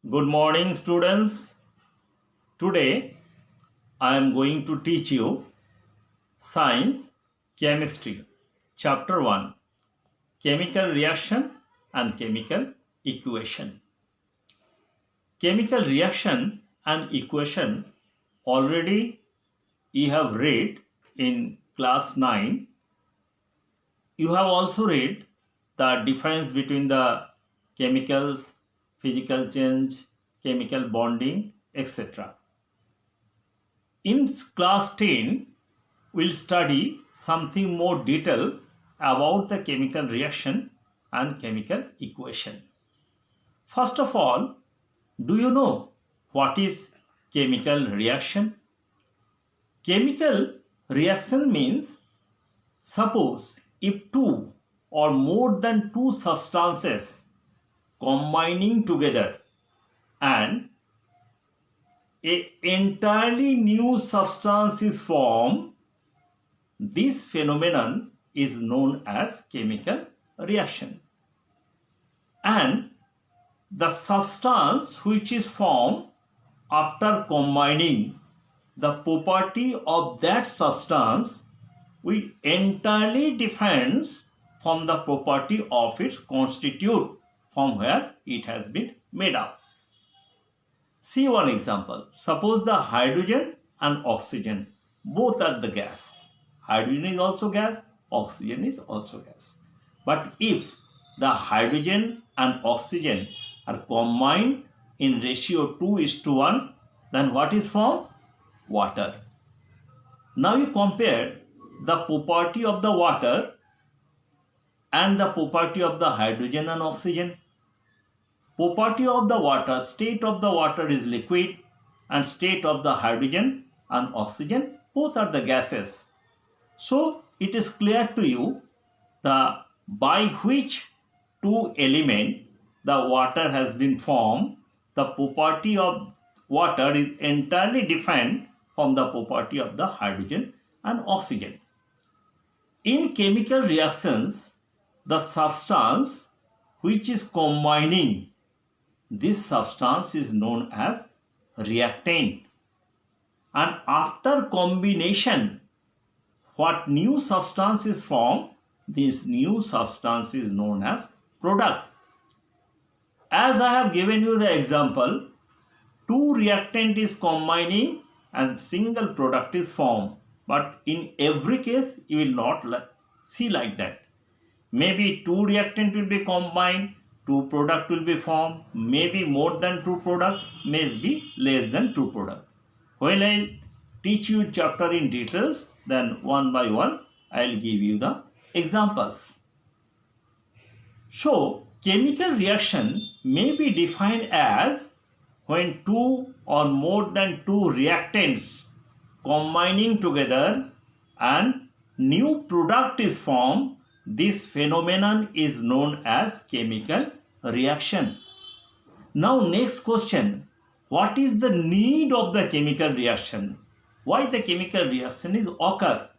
Good morning, students. Today I am going to teach you Science Chemistry, Chapter 1, Chemical Reaction and Chemical Equation. Chemical reaction and equation already you have read in class 9. You have also read the difference between the chemicals, physical change, chemical bonding, etc. In class 10, we'll study something more detail about the chemical reaction and chemical equation. First of all, do you know what is chemical reaction? Chemical reaction means suppose if two or more than two substances combining together and a entirely new substance is formed, this phenomenon is known as chemical reaction. And the substance which is formed after combining, the property of that substance will entirely different from the property of its constituent from where it has been made up. See one example. Suppose the hydrogen and oxygen both are the gas. Hydrogen is also gas, oxygen is also gas. But if the hydrogen and oxygen are combined in ratio 2:1, then what is formed? Water. Now you compare the property of the water and the property of the hydrogen and oxygen. Property of the water, state of the water is liquid, and state of the hydrogen and oxygen both are the gases. So it is clear to you the by which two element the water has been formed, the property of water is entirely different from the property of the hydrogen and oxygen. In chemical reactions, the substance which is combining this substance is known as reactant. And after combination, what new substance is formed, this new substance is known as product. As I have given you the example, two reactant is combining and single product is formed. But in every case, you will not see like that. Maybe two reactant will be combined, two product will be formed, maybe more than two product, maybe less than two product. When I teach you chapter in details, then one by one I will give you the examples. So chemical reaction may be defined as when two or more than two reactants combining together and new product is formed. This phenomenon is known as chemical reaction. Now next question, what is the need of the chemical reaction? Why the chemical reaction is occur?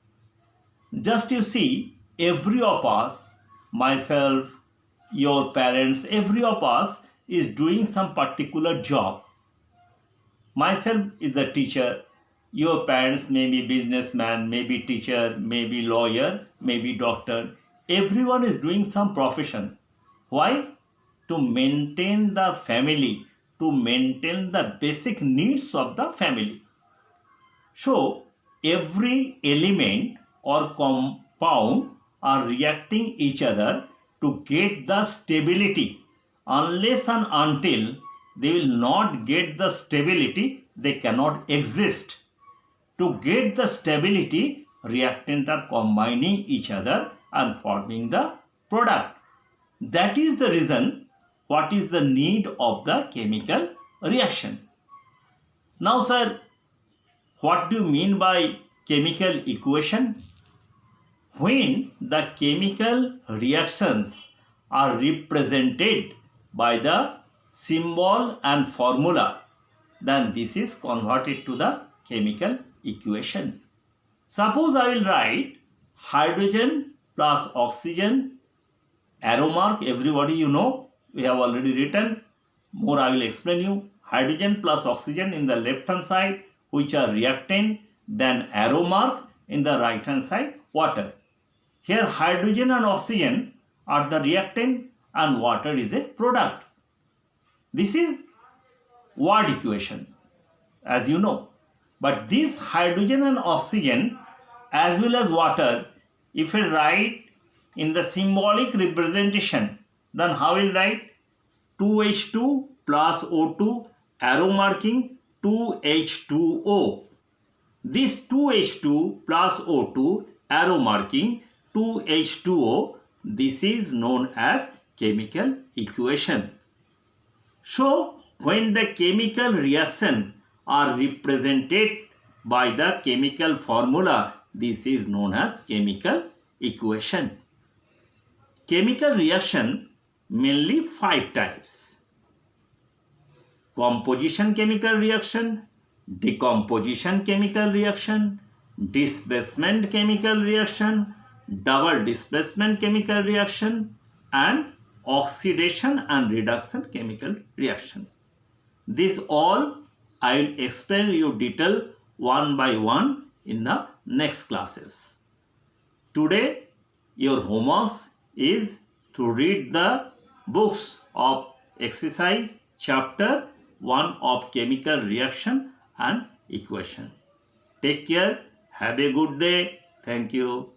Just you see, every of us, myself, your parents, every of us is doing some particular job. Myself is the teacher, your parents may be businessman, maybe teacher, maybe lawyer, maybe doctor. Everyone is doing some profession. Why? To maintain the family, to maintain the basic needs of the family. So every element or compound are reacting each other to get the stability. Unless and until they will not get the stability, they cannot exist. To get the stability, reactants are combining each other and forming the product. That is the reason what is the need of the chemical reaction. Now sir, what do you mean by chemical equation? When the chemical reactions are represented by the symbol and formula, then this is converted to the chemical equation. Suppose I will write hydrogen plus oxygen, arrow mark, everybody you know, we have already written, More I will explain you. Hydrogen plus oxygen in the left hand side, which are reactant, then arrow mark in the right hand side, water. Here hydrogen and oxygen are the reactant and water is a product. This is word equation, as you know. But this hydrogen and oxygen as well as water, if I write in the symbolic representation, then how will write? 2H2 plus O2, arrow marking 2H2O. This 2H2 plus O2, arrow marking 2H2O, this is known as chemical equation. So, when the chemical reaction are represented by the chemical formula, this is known as chemical equation. Chemical reaction mainly 5 types: composition chemical reaction, decomposition chemical reaction, displacement chemical reaction, double displacement chemical reaction, and oxidation and reduction chemical reaction. This all I will explain you detail one by one in the next classes. Today your homework is to read the books of exercise chapter 1 of chemical reaction and equation. Take care. Have a good day. Thank you.